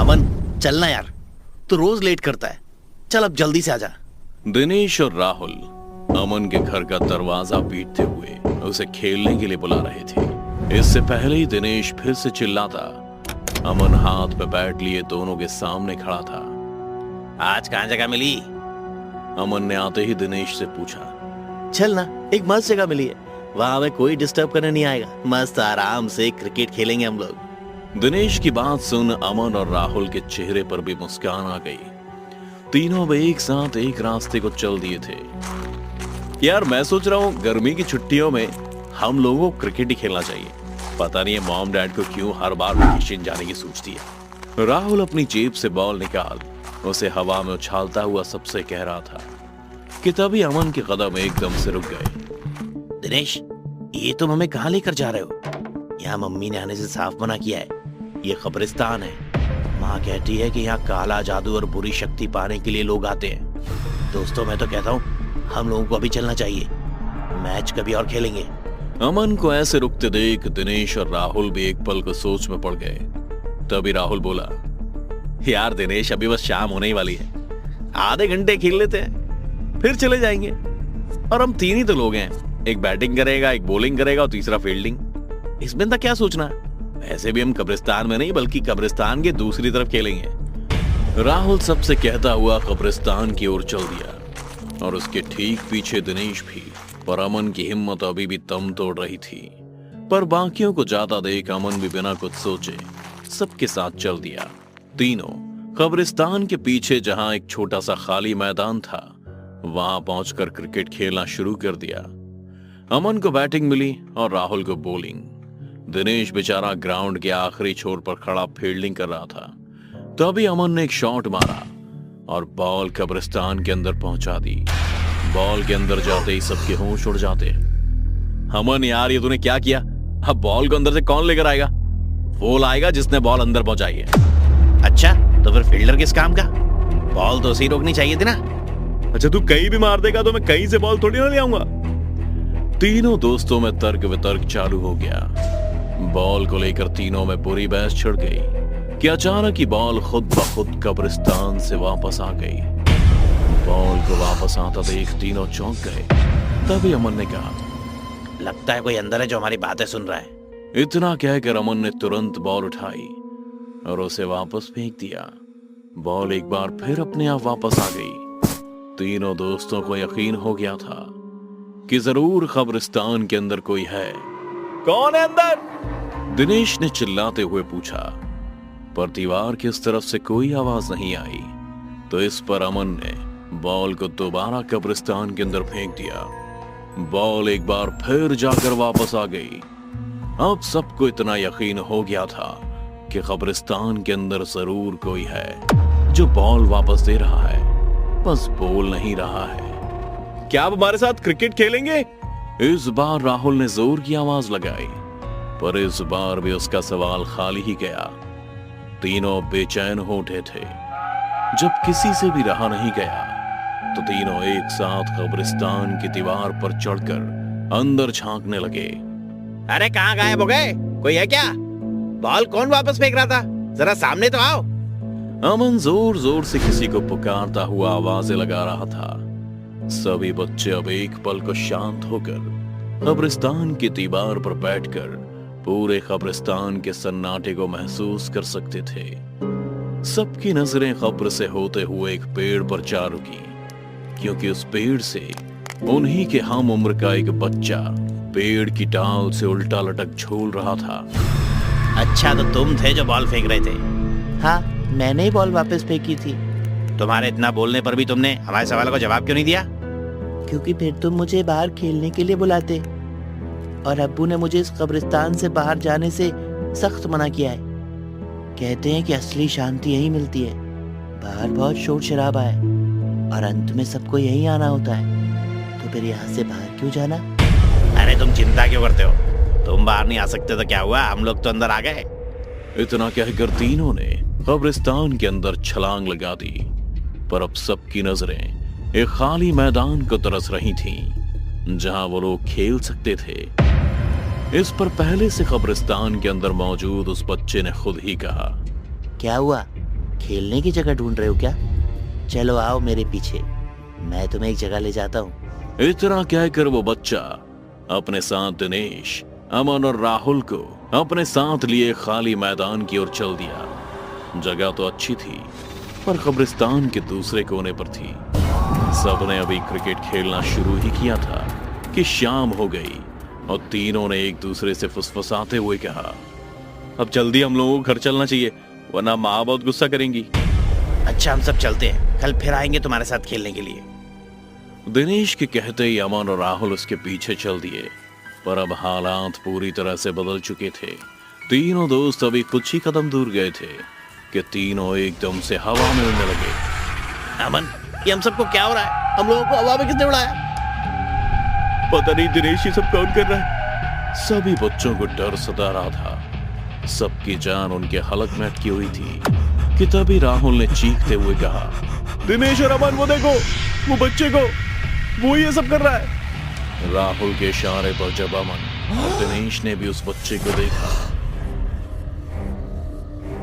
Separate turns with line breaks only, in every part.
अमन चलना यार, तू रोज लेट करता है, चल अब जल्दी से आजा।
दिनेश और राहुल अमन के घर का दरवाजा पीटते हुए उसे खेलने के लिए बुला रहे थे। इससे पहले ही दिनेश फिर से चिल्लाता। अमन हाथ पे बैट लिए दोनों के सामने खड़ा था।
आज कहाँ जगह मिली?
अमन ने आते ही दिनेश से पूछा।
चल ना, एक मस्त जगह मिली है, वहां हमें कोई डिस्टर्ब करने नहीं आएगा, मस्त आराम से क्रिकेट खेलेंगे हम लोग।
दिनेश की बात सुन अमन और राहुल के चेहरे पर भी मुस्कान आ गई। तीनों वे एक साथ एक रास्ते को चल दिए थे। यार मैं सोच रहा हूँ गर्मी की छुट्टियों में हम लोगों को क्रिकेट ही खेलना चाहिए। पता नहीं है मॉम डैड को क्यों हर बार वेकेशन जाने की सोचती है। राहुल अपनी जेब से बॉल निकाल उसे हवा में उछालता हुआ सबसे कह रहा था कि तभी अमन के कदम एकदम से रुक गए।
दिनेश, ये तुम हमें कहाँ लेकर जा रहे हो? यहाँ मम्मी ने आने से साफ मना किया है, ये कब्रिस्तान है। माँ कहती है कि यहाँ काला जादू और बुरी शक्ति पाने के लिए लोग आते हैं। दोस्तों मैं तो कहता हूँ हम लोगों को अभी चलना चाहिए, मैच कभी और खेलेंगे।
अमन को ऐसे रुकते देख दिनेश और राहुल भी एक पल को सोच में पड़ गए। तभी राहुल बोला,
यार दिनेश, अभी बस शाम होने ही वाली है, आधे घंटे खेल लेते हैं फिर चले जाएंगे। और हम तीन ही तो लोग हैं, एक बैटिंग करेगा, एक बॉलिंग करेगा और तीसरा फील्डिंग। इसमें तो क्या सोचना है, ऐसे भी हम कब्रिस्तान में नहीं बल्कि कब्रिस्तान के दूसरी तरफ खेलेंगे।
राहुल सबसे कहता हुआ कब्रिस्तान की ओर चल दिया और उसके ठीक पीछे दिनेश भी। पर अमन की हिम्मत अभी भी दम तोड़ रही थी। पर बाकियों को जाता देख अमन भी बिना कुछ सोचे सबके साथ चल दिया। तीनों कब्रिस्तान के पीछे जहां एक छोटा सा खाली मैदान था वहां पहुंचकर क्रिकेट खेलना शुरू कर दिया। अमन को बैटिंग मिली और राहुल को बॉलिंग। दिनेश बेचारा ग्राउंड के आखिरी छोर पर खड़ा फील्डिंग कर रहा था। तभी अमन ने एक शॉट मारा और बॉल कब्रिस्तान के अंदर पहुंचा दी। बॉल के अंदर जाते ही सबके होश उड़ जाते।
अमन यार, ये तूने क्या किया? अब बॉल को अंदर से कौन लेकर आएगा? वो लाएगा जिसने बॉल अंदर पहुंचाई है। अच्छा, तो फिर फील्डर किस काम का? बॉल तो उसे रोकनी चाहिए थी ना।
अच्छा, तू कहीं भी मार देगा तो मैं कहीं से बॉल थोड़ी ना ले आऊंगा। तीनों दोस्तों में तर्क वितर्क चालू हो गया। बॉल को लेकर तीनों में बुरी बहस छिड़ गई कि अचानक ही बॉल खुद ब खुद कब्रिस्तान से वापस आ गई। बॉल को वापस आता देख तीनों चौंक गए। तभी अमन ने कहा,
लगता है कोई अंदर है जो हमारी बातें सुन रहा है।
इतना कहकर अमन ने तुरंत बॉल उठाई और उसे वापस फेंक दिया। बॉल एक बार फिर अपने आप वापस आ गई। तीनों दोस्तों को यकीन हो गया था कि जरूर कब्रिस्तान के अंदर कोई है।
कौन है अंदर?
दिनेश ने चिल्लाते हुए पूछा, पर दीवार की उस तरफ से कोई आवाज नहीं आई। तो इस पर अमन ने बॉल को दोबारा कब्रिस्तान के अंदर फेंक दिया। बॉल एक बार फिर जाकर वापस आ गई। अब सबको इतना यकीन हो गया था कि कब्रिस्तान के अंदर जरूर कोई है जो बॉल वापस दे रहा है, बस बोल नहीं रहा है।
क्या आप हमारे साथ क्रिकेट खेलेंगे?
इस बार राहुल ने जोर की आवाज लगाई, पर इस बार भी उसका सवाल खाली ही गया। तीनों बेचैन हो उठे थे। जब किसी से भी रहा नहीं गया तो तीनों एक साथ कब्रिस्तान की दीवार पर चढ़कर अंदर झांकने लगे।
अरे कहाँ गायब हो गए? कोई है क्या? बॉल कौन वापस फेंक रहा था? जरा सामने तो आओ।
अमन जोर जोर से किसी को पुकारता हुआ आवाजें लगा रहा था। सभी बच्चे अब एक पल को शांत होकर कब्रिस्तान की दीवार पर बैठकर पूरे कब्रिस्तान के सन्नाटे को महसूस कर सकते थे। सबकी नजरें कब्र से होते हुए एक पेड़ पर जा रुकी, क्योंकि उस पेड़ से उन्हीं के हम उम्र का एक बच्चा पेड़ की डाल से उल्टा लटक झूल रहा था।
अच्छा, तो तुम थे जो बॉल फेंक रहे थे? हाँ, मैंने ही बॉल वापस फेंकी थी। तुम्हारे इतना बोलने पर भी तुमने हमारे सवाल का जवाब क्यों नहीं दिया? क्योंकि फिर तुम मुझे बाहर खेलने के लिए बुलाते और अब्बू ने मुझे इस कब्रिस्तान से बाहर जाने से सख्त मना किया है। कहते हैं कि असली शांति यही मिलती है, बाहर बहुत शोर शराबा है और अंत में सबको यही आना होता है। तो फिर यहाँ से बाहर क्यों जाना? अरे तुम चिंता क्यों करते हो? तुम बाहर नहीं आ सकते तो क्या हुआ, हम लोग तो अंदर आ गए।
इतना कहकर तीनों ने कब्रिस्तान के अंदर छलांग लगा दी। पर अब सबकी नजरें एक खाली मैदान को तरस रही थीं, जहां वो लोग खेल सकते थे। इस पर पहले से कब्रिस्तान के अंदर मौजूद उस बच्चे ने खुद ही कहा,
क्या हुआ? खेलने की जगह ढूंढ रहे हो क्या? चलो आओ मेरे पीछे, मैं तुम्हें एक जगह ले जाता हूँ।
इतना कहकर वो बच्चा अपने साथ दिनेश, अमन और राहुल को अपने साथ लिए खाली मैदान की ओर चल दिया। जगह तो अच्छी थी, पर कब्रिस्तान के दूसरे कोने पर थी। सबने अभी क्रिकेट खेलना शुरू ही किया था कि शाम हो गई और तीनों ने एक दूसरे से फुसफुसाते हुए कहा, अब जल्दी हम लोगों को घर चलना चाहिए, वरना माँ बहुत गुस्सा करेंगी।
अच्छा हम सब चलते हैं, कल फिर आएंगे तुम्हारे साथ खेलने के लिए।
दिनेश के कहते ही अमन और राहुल उसके पीछे चल दिए, पर अब हालात पूरी तरह से बदल चुके थे। तीनों दोस्त अभी कुछ ही कदम दूर गए थे कि तीनों एकदम से हवा में उड़ने लगे।
अमन, ये हम सबको क्या हो रहा है? हम लोगों को हवा में किसने उड़ाया?
पता नहीं दिनेश, ये सब कौन कर रहा है? सभी बच्चों को डर सता रहा था। सबकी जान उनके हलक में अटकी हुई थी कि तभी राहुल ने चीखते हुए कहा, दिनेश और अमन, वो देखो, वो बच्चे को, वो ये सब कर रहा है। राहुल के इशारे पर जब अमन और दिनेश ने भी उस बच्चे को देखा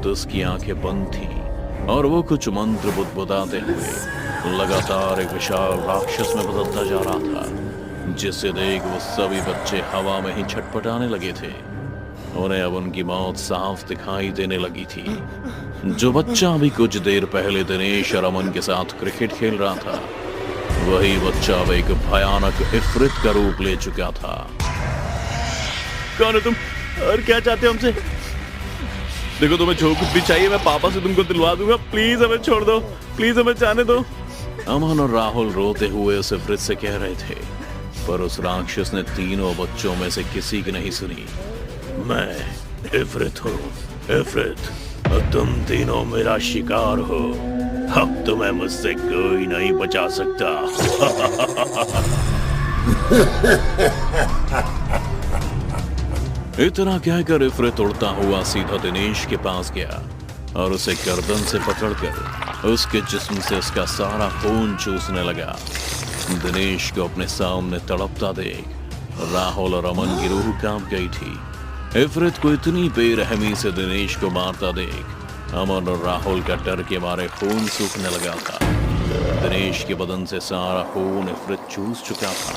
तो उसकी आंखें बंद थी और वो कुछ मंत्र बुदबुदाते हुए लगातार एक विशाल राक्षस में बदलता जा रहा था, जिसे देख वो सभी बच्चे हवा में ही छटपटाने लगे थे। उन्हें अब उनकी मौत साफ दिखाई देने लगी थी। जो बच्चा अभी कुछ देर पहले दिनेश और अमन के साथ क्रिकेट खेल रहा था, वही बच्चा अब एक भयानक इफ्रित का रूप ले चुका था। कौन है तुम और क्या चाहते हो हमसे? देखो, तुम्हें जो कुछ भी चाहिए मैं पापा से तुमको दिलवा दूंगा, प्लीज हमें छोड़ दो, प्लीज हमें जाने दो। अमन और राहुल रोते हुए उस इफ्रित से कह रहे थे, पर उस राक्षस ने तीनों बच्चों में से किसी की नहीं सुनी। मैं इफ्रित हूँ, इफ्रित, और तुम तीनों मेरा शिकार हो। अब तुम्हें मुझसे कोई नहीं बचा सकता। इतना कहकर इफ्रित उड़ता हुआ सीधा दिनेश के पास गया और उसे गर्दन से पकड़कर उसके जिस्म से उसका सारा खून चूसने लगा। दिनेश को अपने सामने तड़पता देख राहुल और अमन की रूह कांप गई थी। इफ्रित को इतनी बेरहमी से दिनेश को मारता देख अमन और राहुल का डर के मारे खून सूखने लगा था। दिनेश के बदन से सारा खून इफ्रित चूस चुका था,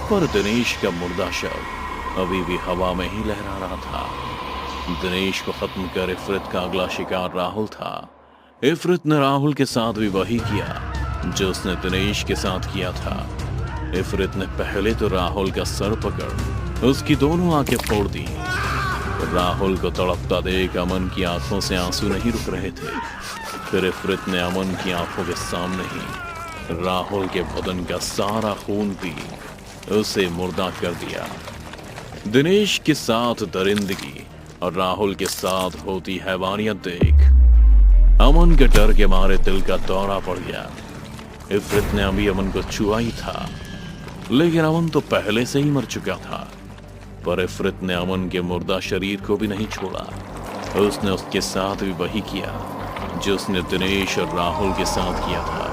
पर दिनेश का मुर्दा शव अभी भी हवा में ही लहरा रहा था। दिनेश को खत्म कर इफ्रित का अगला शिकार राहुल था। इफ्रित ने राहुल के साथ भी वही किया जो उसने दिनेश के साथ किया था। इफ्रित ने पहले तो राहुल का सर पकड़ उसकी दोनों आंखें फोड़ दी। राहुल को तड़पता देख अमन की आंखों से आंसू नहीं रुक रहे थे। फिर इफ्रित ने अमन की आंखों के सामने ही राहुल के बदन का सारा खून पी उसे मुर्दा कर दिया। दिनेश के साथ दरिंदगी और राहुल के साथ होती हैवानियत देख अमन के डर के मारे दिल का दौरा पड़ गया। इफ्रित ने अभी अमन को छुआ ही था, लेकिन अमन तो पहले से ही मर चुका था। पर इफ्रित ने अमन के मुर्दा शरीर को भी नहीं छोड़ा। उसने उसके साथ भी वही किया जो उसने दिनेश और राहुल के साथ किया था।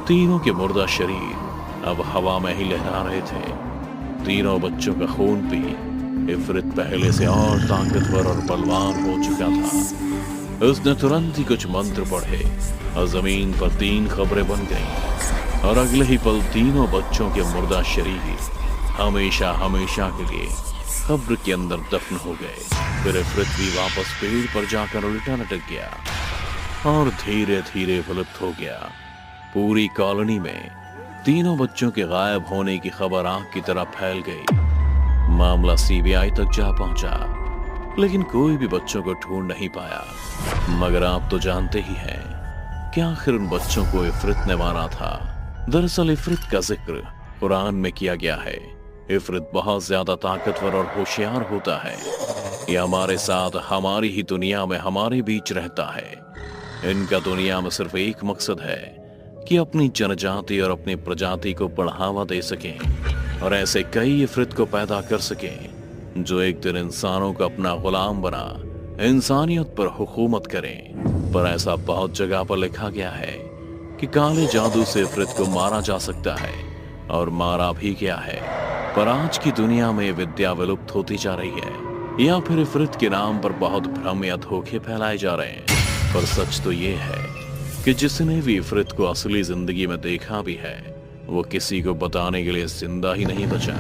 तीनों के मुर्दा शरीर अब हवा में ही लहरा रहे थे। तीनों बच्चों का खून पी इफ्रित पहले से और ताकतवर और बलवान हो चुका था। उसने तुरंत ही कुछ मंत्र पढ़े और जमीन पर 3 खबरें बन गईं और अगले ही पल तीनों बच्चों के मुर्दा शरीर हमेशा हमेशा के लिए कब्र के अंदर दफन हो गए। फिर इफ्रित भी वापस पेड़ पर जाकर उल्टा लटक गया और धीरे धीरे विलुप्त हो गया। पूरी कॉलोनी में तीनों बच्चों के गायब होने की खबर आग की तरह फैल गई। मामला सीबीआई तक जा पहुंचा, लेकिन कोई भी बच्चों को ढूंढ नहीं पाया। मगर आप तो जानते ही हैं कि आखिर उन बच्चों को इफ्रित ने मारा था। दरअसल इफ्रित का जिक्र कुरान में किया गया है। इफ्रित बहुत ज्यादा ताकतवर और होशियार होता है। यह हमारे साथ हमारी ही दुनिया में हमारे बीच रहता है। इनका दुनिया में सिर्फ एक मकसद है कि अपनी जनजाति और अपनी प्रजाति को बढ़ावा दे सकें और ऐसे कई इफ्रित को पैदा कर सकें जो एक दिन इंसानों का अपना गुलाम बना इंसानियत पर हुकूमत करें। पर ऐसा बहुत जगह पर लिखा गया है कि काले जादू से इफ्रित को मारा जा सकता है और मारा भी गया है। पर आज की दुनिया में विद्या विलुप्त होती जा रही है, या फिर इफ्रित के नाम पर बहुत भ्रम या धोखे फैलाए जा रहे हैं। पर सच तो ये है कि जिसने भी इफरित को असली जिंदगी में देखा भी है वो किसी को बताने के लिए जिंदा ही नहीं बचा।